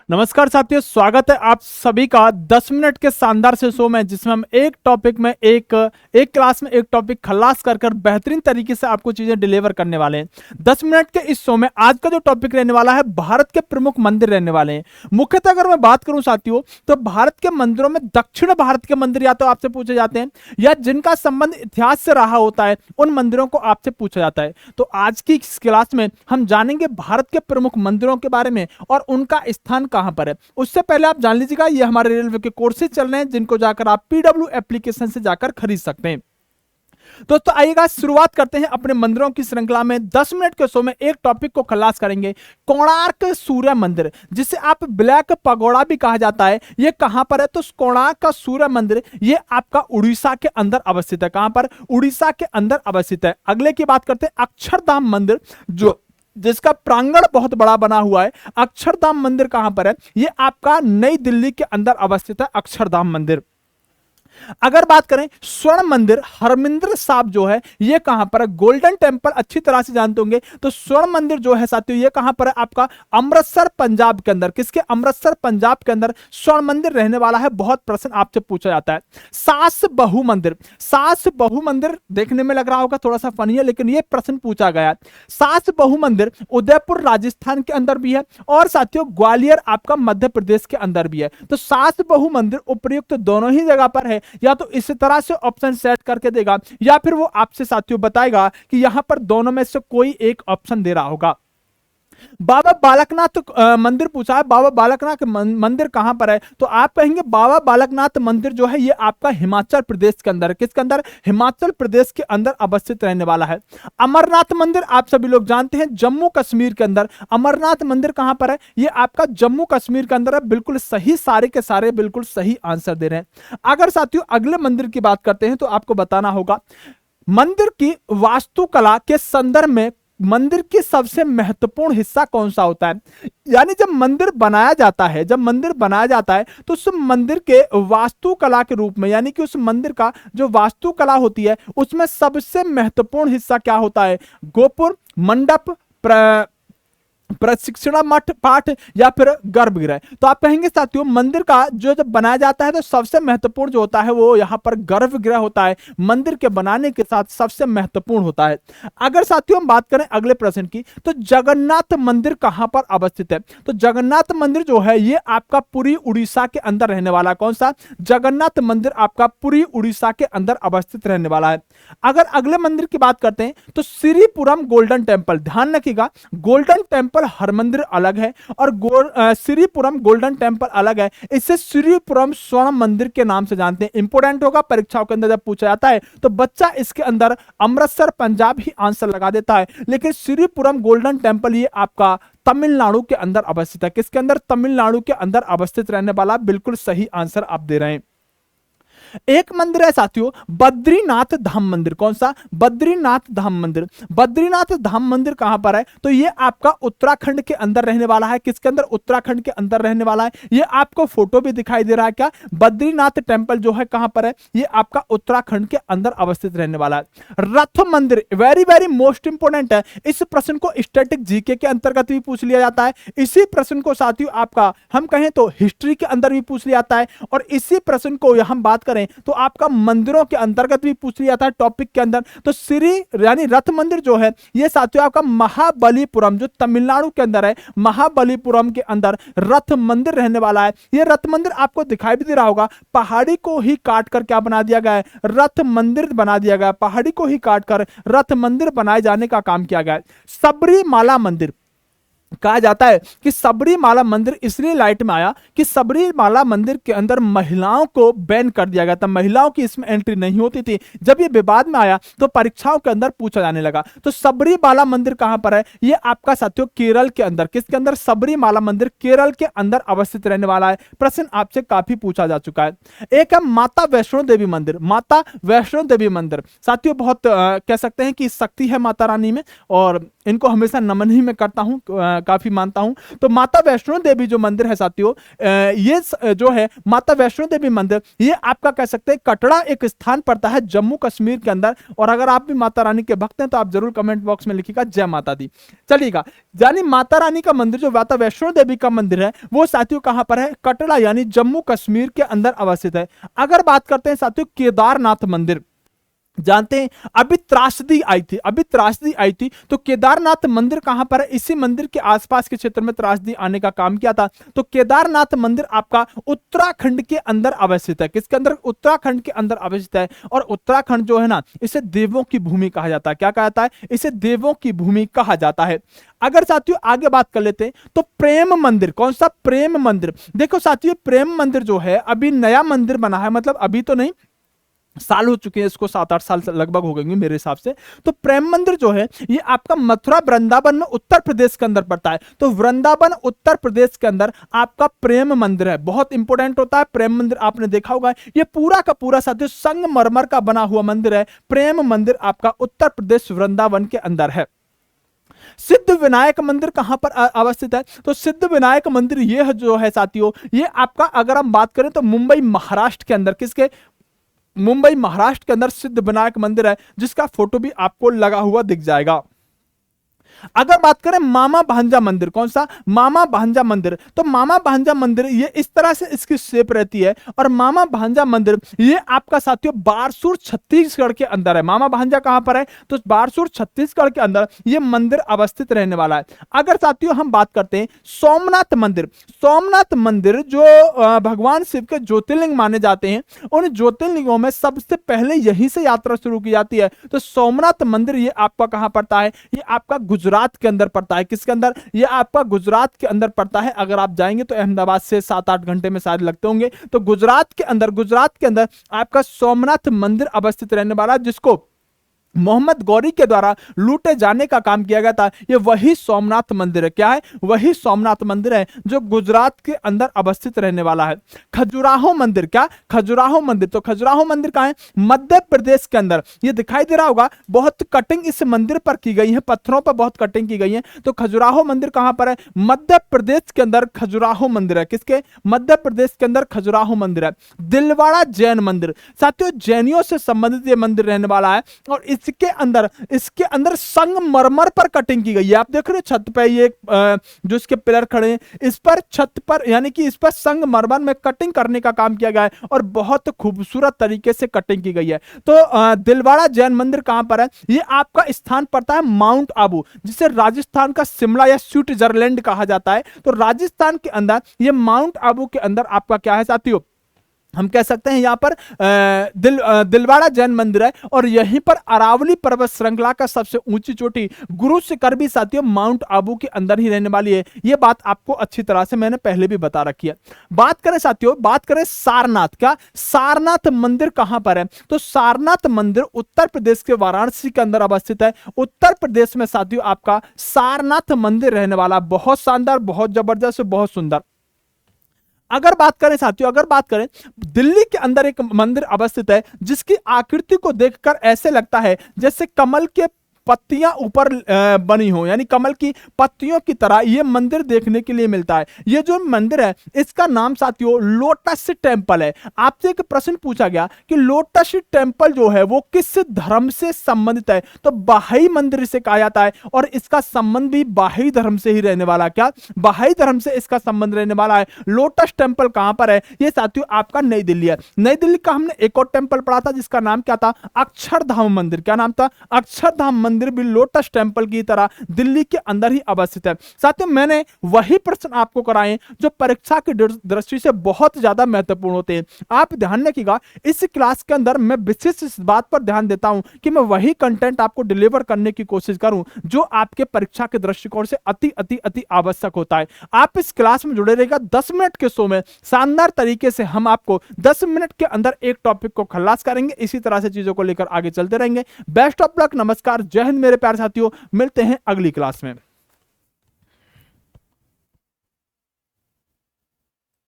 नमस्कार साथियों, स्वागत है आप सभी का 10 मिनट के शानदार से शो में, जिसमें हम एक टॉपिक में एक क्लास में एक टॉपिक खलास कर बेहतरीन तरीके से आपको चीजें डिलीवर करने वाले हैं। 10 मिनट के इस शो में आज का जो टॉपिक रहने वाला है, भारत के प्रमुख मंदिर रहने वाले हैं। मुख्यतः अगर मैं बात करूं साथियों, तो भारत के मंदिरों में दक्षिण भारत के मंदिर या तो आपसे पूछे जाते हैं, या जिनका संबंध इतिहास से रहा होता है उन मंदिरों को आपसे पूछा जाता है। तो आज की इस क्लास में हम जानेंगे भारत के प्रमुख मंदिरों के बारे में और उनका स्थान कहां पर है। उससे पहले आप जान लीजिएगा, ये हमारे रेलवे के कोर्सेज चल रहे हैं, जिनको जाकर आप पीडब्ल्यू एप्लीकेशन से जाकर खरीद सकते हैं। दोस्तों आइएगा, शुरुआत करते हैं अपने मंदिरों की श्रृंखला में। 10 मिनट के शो में एक टॉपिक को खलास करेंगे, कोणार्क सूर्य मंदिर, जिसे आप ब्लैक पगोड़ा भी कहा जाता है। ये कहां पर है? तो कोणार्क का सूर्य मंदिर ये आपका उड़ीसा के अंदर अवस्थित है। कहां पर? उड़ीसा के अंदर अवस्थित है। अगले की बात करते हैं, अक्षरधाम मंदिर, जिसका प्रांगण बहुत बड़ा बना हुआ है। अक्षरधाम मंदिर कहां पर है? ये आपका नई दिल्ली के अंदर अवस्थित है, अक्षरधाम मंदिर। अगर बात करें स्वर्ण मंदिर, हरमिंदर साहिब जो है, ये कहां पर है? गोल्डन टेंपल अच्छी तरह से जानते होंगे। तो स्वर्ण मंदिर जो है साथियों, ये कहां पर है? आपका अमृतसर पंजाब के अंदर। किसके? अमृतसर पंजाब के अंदर स्वर्ण मंदिर रहने वाला है। बहुत प्रश्न आपसे पूछा जाता है। सास बहु मंदिर, सास बहु मंदिर देखने में लग रहा होगा थोड़ा सा फनी है, लेकिन यह प्रश्न पूछा गया है। सास बहु मंदिर उदयपुर राजस्थान के अंदर भी है, और साथियों ग्वालियर आपका मध्य प्रदेश के अंदर भी है। तो सास बहु मंदिर उपयुक्त दोनों ही जगह पर है। या तो इस तरह से ऑप्शन सेट करके देगा, या फिर वो आपसे साथियों बताएगा कि यहां पर दोनों में से कोई एक ऑप्शन दे रहा होगा। बाबा बालकनाथ मंदिर पूछा है, बाबा बालकनाथ मंदिर कहां पर है? तो आप कहेंगे बाबा बालकनाथ मंदिर जो है ये आपका हिमाचल प्रदेश के अंदर। किसके अंदर? हिमाचल प्रदेश के अंदर अवस्थित रहने वाला है। अमरनाथ मंदिर आप सभी लोग जानते हैं, जम्मू कश्मीर के अंदर। अमरनाथ मंदिर कहां पर है? ये आपका जम्मू कश्मीर के अंदर है। बिल्कुल सही, सारे के सारे बिल्कुल सही आंसर दे रहे हैं। अगर साथियों अगले मंदिर की बात करते हैं, तो आपको बताना होगा मंदिर की वास्तुकला के संदर्भ में मंदिर की सबसे महत्वपूर्ण हिस्सा कौन सा होता है। यानी जब मंदिर बनाया जाता है, तो उस मंदिर के वास्तुकला के रूप में, यानी कि उस मंदिर का जो वास्तुकला होती है उसमें सबसे महत्वपूर्ण हिस्सा क्या होता है? गोपुर, मंडप, प्रशिक्षण मठ पाठ, या फिर गर्भगृह। तो आप कहेंगे साथियों मंदिर का जो जब बनाया जाता है तो सबसे महत्वपूर्ण जो होता है वो यहां पर गर्भगृह होता है। मंदिर के बनाने के साथ सबसे महत्वपूर्ण होता है। अगर साथियों हम बात करें अगले प्रश्न की, तो जगन्नाथ मंदिर कहां पर अवस्थित है? तो जगन्नाथ मंदिर जो है ये आपका पुरी उड़ीसा के अंदर रहने वाला है। कौन सा? जगन्नाथ मंदिर आपका पुरी उड़ीसा के अंदर अवस्थित रहने वाला है। अगर अगले मंदिर की बात करते हैं, तो श्रीपुरम गोल्डन टेंपल, ध्यान रखिएगा गोल्डन टेंपल हरमंदिर अलग है और श्रीपुरम गोल्डन टेंपल अलग है। इसे श्रीपुरम स्वर्ण मंदिर के नाम से जानते हैं। इंपोर्टेंट होगा, परीक्षाओं के अंदर जब पूछा जाता है तो बच्चा इसके अंदर अमृतसर पंजाब ही आंसर लगा देता है, लेकिन श्रीपुरम गोल्डन टेंपल ये आपका तमिलनाडु के अंदर अवस्थित है। किसके अंदर? तमिलनाडु के अंदर अवस्थित रहने वाला बिल्कुल सही आंसर आप दे रहे हैं। एक मंदिर है साथियों बद्रीनाथ धाम मंदिर। कौन सा? बद्रीनाथ धाम मंदिर। बद्रीनाथ धाम मंदिर कहां पर है? तो ये आपका उत्तराखंड के अंदर रहने वाला है। किसके अंदर? उत्तराखंड के अंदर रहने वाला है। ये आपको फोटो भी दिखाई दे रहा है क्या? बद्रीनाथ टेंपल जो है कहां पर है? ये आपका उत्तराखंड के अंदर अवस्थित रहने वाला है। रथ मंदिर वेरी वेरी मोस्ट इंपोर्टेंट है। इस प्रश्न को स्टैटिक जीके के अंतर्गत भी पूछ लिया जाता है। इसी प्रश्न को साथियों आपका हम कहें तो हिस्ट्री के अंदर भी पूछ लिया जाता है, और इसी प्रश्न को हम बात करें तो आपका मंदिरों के अंतर्गत भी पूछ लिया था टॉपिक के अंदर। तो श्री यानी रथ मंदिर जो है ये साथियों आपका महाबलीपुरम जो तमिलनाडु के अंदर है, महाबलीपुरम के अंदर रथ मंदिर रहने वाला है। ये रथ मंदिर आपको दिखाई भी दे रहा होगा, पहाड़ी को ही काट कर क्या बना दिया गया है? रथ मंदिर बना दिया गया। पहाड़ी को ही काट कर रथ मंदिर बनाए जाने का काम किया गया है। सबरीमाला मंदिर कहा जाता है कि सबरीमाला मंदिर इसलिए लाइट में आया कि सबरीमाला मंदिर के अंदर महिलाओं को बैन कर दिया गया था। महिलाओं की इसमें एंट्री नहीं होती थी। जब ये विवाद में आया तो परीक्षाओं के अंदर पूछा जाने लगा। तो सबरीमाला मंदिर कहां पर है? ये आपका साथियों केरल के अंदर। किसके अंदर? सबरीमाला मंदिर केरल के अंदर अवस्थित रहने वाला है। प्रश्न आपसे काफी पूछा जा चुका है। एक है माता वैष्णो देवी मंदिर। माता वैष्णो देवी मंदिर साथियों बहुत कह सकते हैं कि शक्ति है माता रानी में, और इनको हमेशा नमन ही मैं करता हूं काफी मानता हूं। तो माता वैष्णो देवी जो मंदिर है साथियों, ये जो है माता वैष्णो देवी मंदिर, ये आपका कह सकते हैं कटरा एक स्थान पड़ता है जम्मू कश्मीर के अंदर। और अगर आप भी माता रानी के भक्त हैं तो आप जरूर कमेंट बॉक्स में लिखिएगा जय माता दी। चलिएगा, यानी माता रानी का मंदिर जो माता वैष्णो देवी का मंदिर है वो साथियों कहां पर है, कटरा यानी जम्मू कश्मीर के अंदर अवस्थित है। अगर बात करते हैं साथियों केदारनाथ मंदिर, जानते हैं अभी त्रासदी आई थी तो केदारनाथ मंदिर कहां पर है, इसी मंदिर के आसपास के क्षेत्र में त्रासदी आने का काम किया था। तो केदारनाथ मंदिर आपका उत्तराखंड के अंदर अवस्थित है। किसके अंदर, उत्तराखंड के अंदर अवस्थित है। और उत्तराखंड जो है ना, इसे देवों की भूमि कहा जाता है। क्या कहा जाता है, इसे देवों की भूमि कहा जाता है। अगर साथियों आगे बात कर लेते हैं तो प्रेम मंदिर, कौन सा, प्रेम मंदिर। देखो साथियों प्रेम मंदिर जो है अभी नया मंदिर बना है, मतलब अभी तो नहीं, साल हो चुके हैं इसको, 7-8 साल लगभग हो गए मेरे हिसाब से। तो प्रेम मंदिर जो है ये आपका मथुरा वृंदावन में उत्तर प्रदेश के अंदर पड़ता है। तो वृंदावन उत्तर प्रदेश के अंदर आपका प्रेम मंदिर है, बहुत इंपॉर्टेंट होता है प्रेम मंदिर। आपने देखा होगा ये पूरा का पूरा साथियों संगमरमर का बना हुआ मंदिर है। प्रेम मंदिर आपका उत्तर प्रदेश वृंदावन के अंदर है। सिद्ध विनायक मंदिर कहां पर अवस्थित है, तो सिद्ध विनायक मंदिर ये है जो है साथियों, ये आपका अगर हम बात करें तो मुंबई महाराष्ट्र के अंदर, किसके, मुंबई महाराष्ट्र के अंदर सिद्ध विनायक मंदिर है, जिसका फोटो भी आपको लगा हुआ दिख जाएगा। अगर बात करें मामा भांजा मंदिर, कौन सा, मामा भांजा मंदिर, तो मामा भांजा मंदिर ये इस तरह से इसकी शेप रहती है। और मामा भांजा मंदिर ये आपका साथियों बारसूर छत्तीसगढ़ के अंदर है। मामा भांजा कहां पर है, तो बारसूर छत्तीसगढ़ के अंदर ये मंदिर अवस्थित रहने वाला है। अगर साथियों हम बात करते हैं सोमनाथ मंदिर, सोमनाथ मंदिर जो भगवान शिव के ज्योतिर्लिंग माने जाते हैं, उन ज्योतिर्लिंगों में सबसे पहले यहीं से यात्रा शुरू की जाती है। तो सोमनाथ मंदिर ये आपका कहां पड़ता है, ये आपका गुजरात के अंदर पड़ता है। किसके अंदर, ये आपका गुजरात के अंदर पड़ता है। अगर आप जाएंगे तो अहमदाबाद से 7-8 घंटे में शायद लगते होंगे। तो गुजरात के अंदर आपका सोमनाथ मंदिर अवस्थित रहने वाला, जिसको मोहम्मद गौरी के द्वारा लूटे जाने का काम किया गया था। ये वही सोमनाथ मंदिर है। क्या है, वही सोमनाथ मंदिर है जो गुजरात के अंदर अवस्थित रहने वाला है। खजुराहो मंदिर, क्या, खजुराहो मंदिर, तो खजुराहो मंदिर कहां है, मध्य प्रदेश के अंदर। ये दिखाई दे रहा होगा, बहुत कटिंग इस मंदिर पर की गई है, पत्थरों पर बहुत कटिंग की गई है। तो खजुराहो मंदिर कहां पर है, मध्य प्रदेश के अंदर खजुराहो मंदिर है। किसके, मध्य प्रदेश के अंदर खजुराहो मंदिर है। दिलवाड़ा जैन मंदिर, साथियों जैनियों से संबंधित ये मंदिर रहने वाला है। और इसके अंदर संगमरमर पर कटिंग की गई है। आप देख रहे हो छत पे ये जो इसके पिलर खड़े हैं, इस पर छत पर यानी कि इस पर संगमरमर में कटिंग करने का काम किया गया है और बहुत खूबसूरत तरीके से कटिंग की गई है। तो दिलवाड़ा जैन मंदिर कहां पर है, ये आपका स्थान पड़ता है माउंट आबू, जिसे राजस्थान का शिमला या स्विट्जरलैंड कहा जाता है। तो राजस्थान के अंदर ये माउंट आबू के अंदर आपका क्या है साथियों, हम कह सकते हैं यहां पर दिलवाड़ा जैन मंदिर है। और यहीं पर अरावली पर्वत श्रृंखला का सबसे ऊंची चोटी गुरु शिखर भी साथियों माउंट आबू के अंदर ही रहने वाली है। यह बात आपको अच्छी तरह से मैंने पहले भी बता रखी है। बात करें साथियों, बात करें सारनाथ, क्या सारनाथ मंदिर कहां पर है, तो सारनाथ मंदिर उत्तर प्रदेश के वाराणसी के अंदर अवस्थित है। उत्तर प्रदेश में साथियों आपका सारनाथ मंदिर रहने वाला, बहुत शानदार, बहुत जबरदस्त, बहुत सुंदर। अगर बात करें साथियों, अगर बात करें दिल्ली के अंदर एक मंदिर अवस्थित है, जिसकी आकृति को देखकर ऐसे लगता है जैसे कमल के पत्तियां ऊपर बनी हो, यानी कमल की पत्तियों की तरह यह मंदिर देखने के लिए मिलता है। यह जो मंदिर है इसका नाम साथियों लोटस टेम्पल है। आपसे एक प्रश्न पूछा गया कि लोटस टेम्पल जो है वो किस धर्म से संबंधित है, तो बहाई मंदिर से कहा जाता है और इसका संबंध भी बहाई धर्म से ही रहने वाला। क्या, बहाई धर्म से इसका संबंध रहने वाला है। लोटस टेम्पल कहां पर है, यह साथियों आपका नई दिल्ली है। नई दिल्ली का हमने एक और टेम्पल पढ़ा था जिसका नाम क्या था, अक्षरधाम मंदिर। क्या नाम था, अक्षरधाम मंदिर भी लोटस टेम्पल की तरह दिल्ली के अंदर ही अवस्थित है। साथियों मैंने वही प्रश्न आपको कराए जो परीक्षा की दृष्टि से बहुत ज्यादा महत्वपूर्ण होते हैं। आप ध्यान रखिएगा, इस क्लास के अंदर मैं विशेष इस बात पर ध्यान देता हूं कि मैं वही कंटेंट आपको डिलीवर करने की कोशिश करूं जो आपके परीक्षा के दृष्टिकोण से अति अति अति आवश्यक होता है। आप इस क्लास में जुड़े रहेगा। 10 मिनट के शो में शानदार तरीके से हम आपको 10 मिनट के अंदर एक टॉपिक को खलास करेंगे। इसी तरह से चीजों को लेकर आगे चलते रहेंगे। बेस्ट ऑफ लक, नमस्कार, जय हिंद मेरे प्यारे साथियों, मिलते हैं अगली क्लास में।